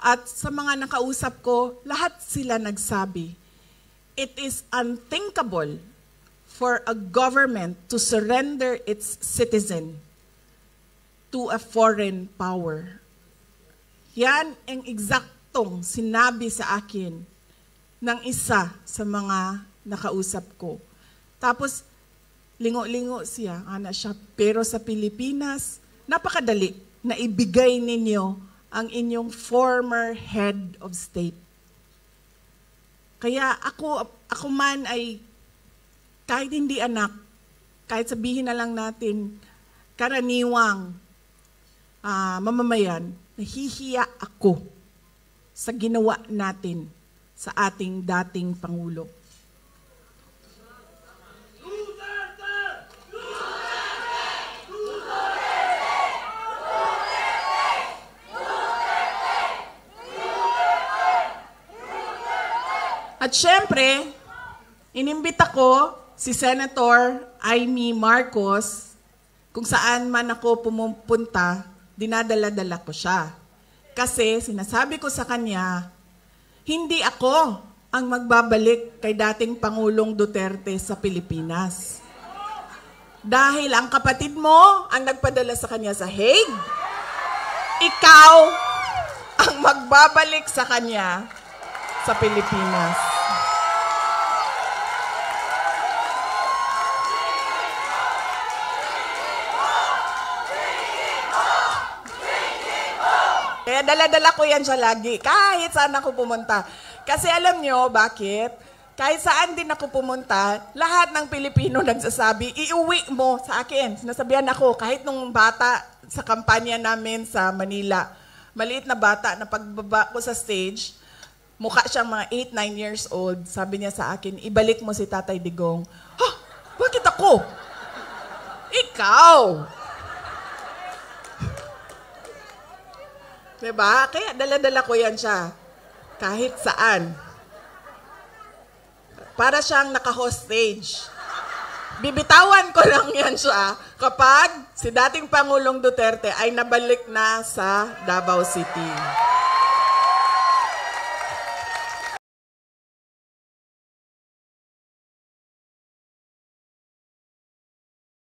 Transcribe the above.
At sa mga nakausap ko, lahat sila nagsabi, it is unthinkable for a government to surrender its citizen to a foreign power. Yan ang eksaktong sinabi sa akin ng isa sa mga nakausap ko. Tapos, lingo-lingo siya, pero sa Pilipinas, napakadali na ibigay ninyo ang inyong former head of state. Kaya ako man ay, kahit hindi anak, kahit sabihin na lang natin, karaniwang mamamayan, nahihiya ako sa ginawa natin sa ating dating Pangulo. At syempre, inimbita ko si Senator Amy Marcos, kung saan man ako pumupunta, dinadala-dala ko siya. Kasi sinasabi ko sa kanya, hindi ako ang magbabalik kay dating Pangulong Duterte sa Pilipinas. Dahil ang kapatid mo ang nagpadala sa kanya sa Hague, ikaw ang magbabalik sa kanya sa Pilipinas. Kaya dala-dala ko yan siya lagi, kahit saan ako pumunta. Kasi alam nyo, bakit? Kahit saan din ako pumunta, lahat ng Pilipino nagsasabi, iuwi mo sa akin. Sinasabihan ako, kahit nung bata sa kampanya namin sa Manila, maliit na bata na pagbaba ko sa stage, mukha siyang mga 8-9 years old, sabi niya sa akin, ibalik mo si Tatay Digong. Ha? Bakit ako? Ikaw! Diba? Kaya dala-dala ko yan siya. Kahit saan. Para siyang naka-hostage. Bibitawan ko lang yan siya kapag si dating Pangulong Duterte ay nabalik na sa Davao City.